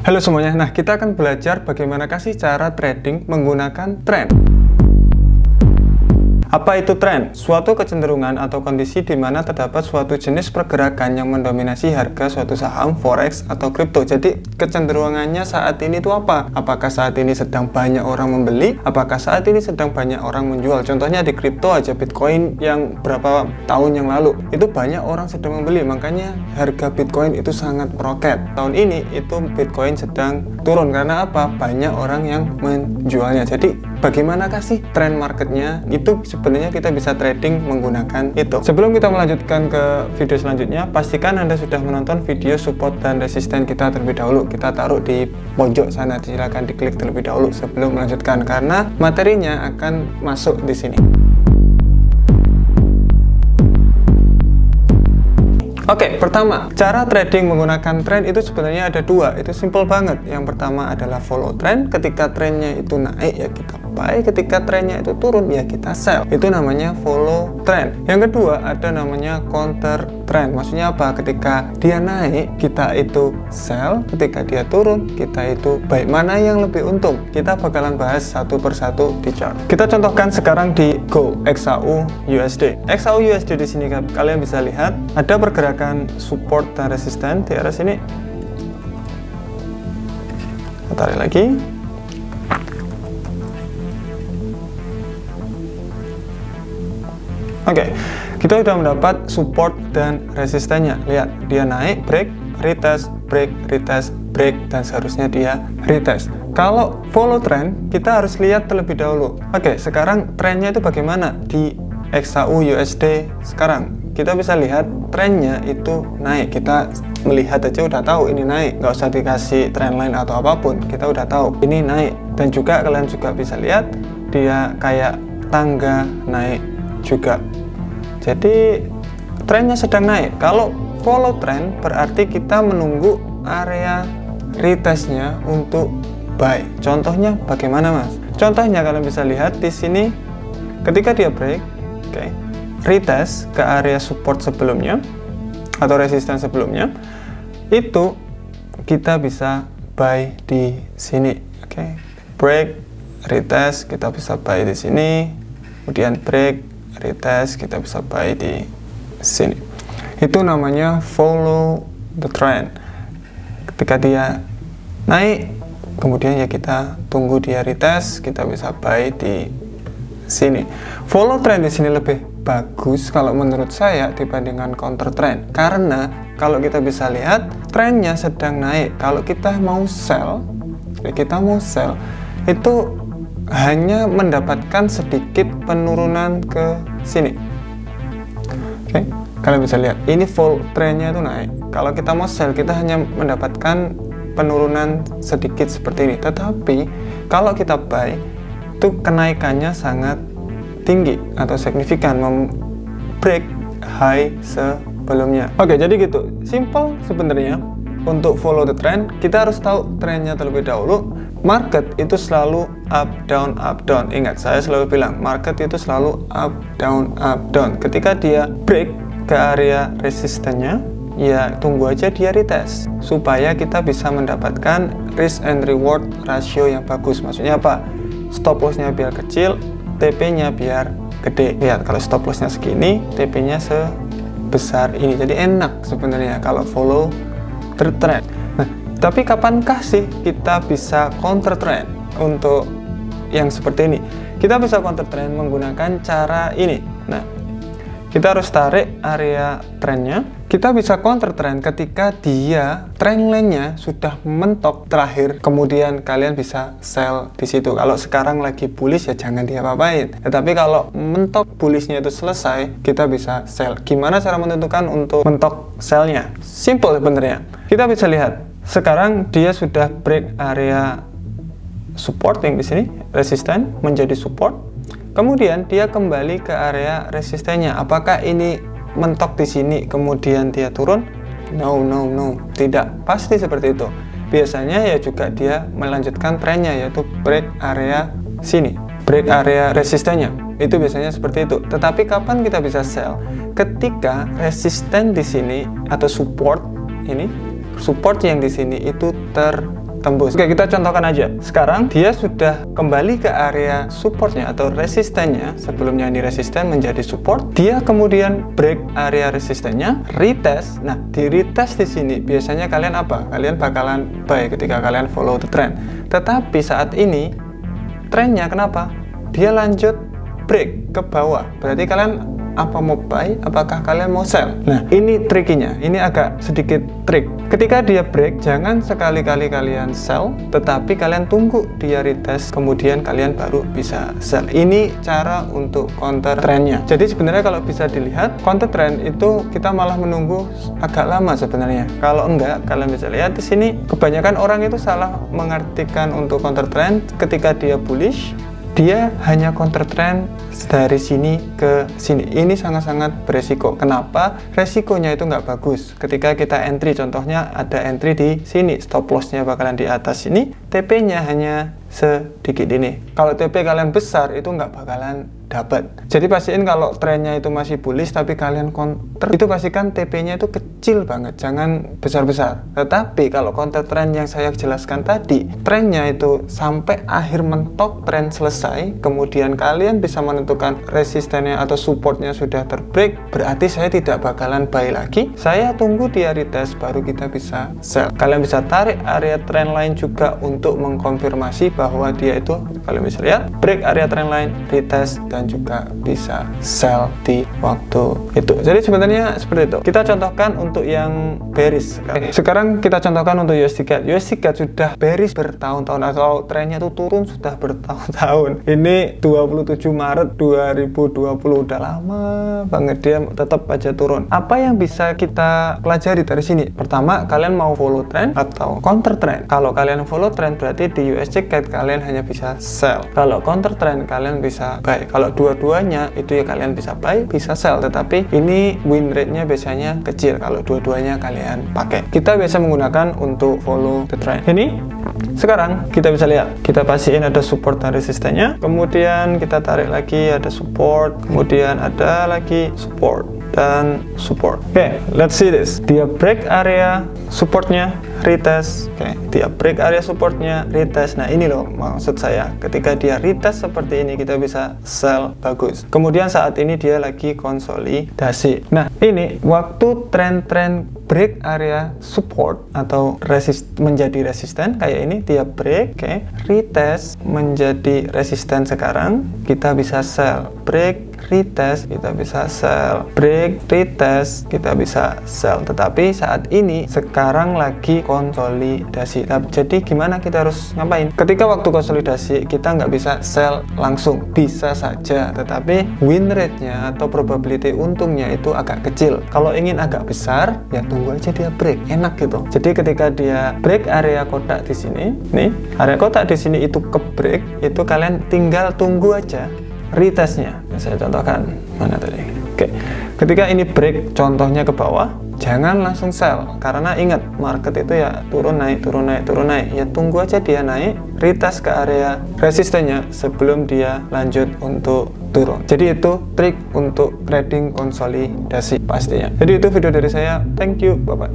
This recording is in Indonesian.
Halo semuanya, nah kita akan belajar bagaimana sih cara trading menggunakan tren. Apa itu tren? Suatu kecenderungan atau kondisi di mana terdapat suatu jenis pergerakan yang mendominasi harga suatu saham, forex, atau kripto. Jadi kecenderungannya saat ini itu apa? Apakah saat ini sedang banyak orang membeli? Apakah saat ini sedang banyak orang menjual? Contohnya di kripto aja, Bitcoin yang berapa tahun yang lalu itu banyak orang sedang membeli, makanya harga Bitcoin itu sangat meroket. Tahun ini itu Bitcoin sedang turun karena apa? Banyak orang yang menjualnya. Jadi bagaimanakah sih tren marketnya? Itu sebenarnya kita bisa trading menggunakan itu. Sebelum kita melanjutkan ke video selanjutnya, pastikan Anda sudah menonton video support dan resisten kita terlebih dahulu. Kita taruh di pojok sana, silakan diklik terlebih dahulu sebelum melanjutkan karena materinya akan masuk di sini. Oke, pertama, cara trading menggunakan tren itu sebenarnya ada dua. Itu simple banget. Yang pertama adalah follow trend. Ketika trennya itu naik, ya kita buy. Ketika trennya itu turun, ya kita sell. Itu namanya follow trend. Yang kedua, ada namanya counter trend. Maksudnya apa? Ketika dia naik, kita itu sell. Ketika dia turun, kita itu buy. Mana yang lebih untung? Kita bakalan bahas satu persatu di chart. Kita contohkan sekarang di Gold XAU USD. XAU USD di sini kalian bisa lihat ada pergerakan support dan resisten di area sini. Kita tarik lagi. Oke, kita sudah mendapat support dan resistennya. Lihat, dia naik, break, retest, break, retest, break, dan seharusnya dia retest. Kalau follow trend, kita harus lihat terlebih dahulu. Oke, sekarang trennya itu bagaimana di XAU USD sekarang? Kita bisa lihat trennya itu naik. Kita melihat aja udah tahu ini naik, nggak usah dikasih trend line atau apapun, kita udah tahu ini naik. Dan juga kalian juga bisa lihat dia kayak tangga naik juga. Jadi trennya sedang naik. Kalau follow trend berarti kita menunggu area retestnya untuk buy. Contohnya bagaimana, Mas? Contohnya kalian bisa lihat di sini ketika dia break, oke, retest ke area support sebelumnya atau resisten sebelumnya, itu kita bisa buy di sini. Oke, break, retest, kita bisa buy di sini. Kemudian break, retest, kita bisa buy di sini. Itu namanya follow the trend. Ketika dia naik, kemudian ya kita tunggu dia retest, kita bisa buy di sini. Follow trend di sini lebih bagus kalau menurut saya dibandingkan counter trend, karena kalau kita bisa lihat trennya sedang naik. Kalau kita mau sell, itu hanya mendapatkan sedikit penurunan ke sini. Oke, kalian bisa lihat ini full trennya itu naik. Kalau kita mau sell, kita hanya mendapatkan penurunan sedikit seperti ini. Tetapi kalau kita buy, itu kenaikannya sangat tinggi atau signifikan, break high sebelumnya. Oke, jadi gitu, simple sebenarnya. Untuk follow the trend, kita harus tahu trennya terlebih dahulu. Market itu selalu up down. Ingat, saya selalu bilang market itu selalu up down. Ketika dia break ke area resistennya, ya tunggu aja dia retest supaya kita bisa mendapatkan risk and reward ratio yang bagus. Maksudnya apa? Stop loss-nya biar kecil, TP-nya biar gede. Lihat, kalau stop loss-nya segini, TP-nya sebesar ini. Jadi enak sebenarnya kalau follow the trend. Nah, tapi kapankah sih kita bisa counter trend untuk yang seperti ini? Kita bisa counter trend menggunakan cara ini. Nah, kita harus tarik area trennya. Kita bisa counter trend ketika dia trend line-nya sudah mentok terakhir, kemudian kalian bisa sell di situ. Kalau sekarang lagi bullish ya jangan diapa-apain. Tetapi kalau mentok bullishnya itu selesai, kita bisa sell. Gimana cara menentukan untuk mentok sell-nya? Simple sebenarnya. Kita bisa lihat sekarang dia sudah break area support yang di sini, resisten menjadi support. Kemudian dia kembali ke area resistennya. Apakah ini mentok di sini kemudian dia turun? No, tidak pasti seperti itu. Biasanya ya juga dia melanjutkan trennya, yaitu break area sini, break area resistennya. Itu biasanya seperti itu. Tetapi kapan kita bisa sell? Ketika resisten di sini atau support ini, support yang di sini itu tembus. Oke, kita contohkan aja. Sekarang dia sudah kembali ke area supportnya atau resistennya. Sebelumnya ini resisten menjadi support. Dia kemudian break area resistennya, retest. Nah, di retest di sini biasanya kalian apa? Kalian bakalan buy ketika kalian follow the trend. Tetapi saat ini trennya kenapa? Dia lanjut break ke bawah. Berarti kalian apa mau buy, apakah kalian mau sell? Nah, ini trikinya, ini agak sedikit trik. Ketika dia break, jangan sekali-kali kalian sell, tetapi kalian tunggu dia retest, kemudian kalian baru bisa sell. Ini cara untuk counter trendnya. Jadi sebenarnya kalau bisa dilihat, counter trend itu kita malah menunggu agak lama sebenarnya. Kalau enggak, kalian bisa lihat di sini, kebanyakan orang itu salah mengartikan untuk counter trend. Ketika dia bullish, dia hanya counter trend dari sini ke sini. Ini sangat-sangat beresiko. Kenapa? Resikonya itu nggak bagus. Ketika kita entry, contohnya ada entry di sini, stop lossnya bakalan di atas sini, TP-nya hanya sedikit ini. Kalau TP kalian besar, itu nggak bakalan dapat. Jadi pastiin kalau trennya itu masih bullish tapi kalian counter, itu pastikan TP-nya itu kecil banget, jangan besar-besar. Tetapi kalau counter trend yang saya jelaskan tadi, trennya itu sampai akhir mentok, tren selesai, kemudian kalian bisa menentukan resistennya atau supportnya sudah terbreak, berarti saya tidak bakalan buy lagi. Saya tunggu dia retest baru kita bisa sell. Kalian bisa tarik area trend line juga untuk mengkonfirmasi bahwa dia itu, kalian bisa lihat, break area trend line, retest, dan juga bisa sell di waktu itu. Jadi sebenarnya seperti itu. Kita contohkan untuk yang bearish. Sekarang kita contohkan untuk USD CAD. USD CAD sudah bearish bertahun-tahun, atau trennya itu turun sudah bertahun-tahun. Ini 27 Maret 2020, udah lama banget dia tetap aja turun. Apa yang bisa kita pelajari dari sini? Pertama, kalian mau follow trend atau counter trend? Kalau kalian follow trend, berarti di USD CAD kalian hanya bisa sell. Kalau counter trend, kalian bisa buy. Kalau dua-duanya itu ya kalian bisa buy, bisa sell, tetapi ini win rate-nya biasanya kecil kalau dua-duanya kalian pakai. Kita biasa menggunakan untuk follow the trend. Ini sekarang kita bisa lihat, kita pastiin ada support dan resistennya, kemudian kita tarik lagi ada support, kemudian ada lagi support dan support. Oke, let's see this. Dia break area supportnya, retest. Oke, dia break area supportnya, retest. Nah, ini loh maksud saya. Ketika dia retest seperti ini, kita bisa sell bagus. Kemudian saat ini dia lagi konsolidasi. Nah, ini waktu tren-tren break area support atau menjadi resisten kayak ini, dia break, oke, retest menjadi resisten, sekarang kita bisa sell. Break, retest, kita bisa sell. Break, retest, kita bisa sell. Tetapi saat ini sekarang lagi konsolidasi. Jadi gimana kita harus ngapain? Ketika waktu konsolidasi kita nggak bisa sell langsung, bisa saja, tetapi win rate-nya atau probability untungnya itu agak kecil. Kalau ingin agak besar, ya tunggu aja dia break, enak gitu. Jadi ketika dia break area kotak di sini, nih area kotak di sini itu ke break, itu kalian tinggal tunggu aja retestnya. Saya contohkan mana tadi. Oke, ketika ini break, contohnya ke bawah, jangan langsung sell, karena ingat market itu ya turun naik, turun naik, turun naik. Ya tunggu aja dia naik, retest ke area resistennya sebelum dia lanjut untuk turun. Jadi itu trik untuk trading konsolidasi pastinya. Jadi itu video dari saya. Thank you, bye bye.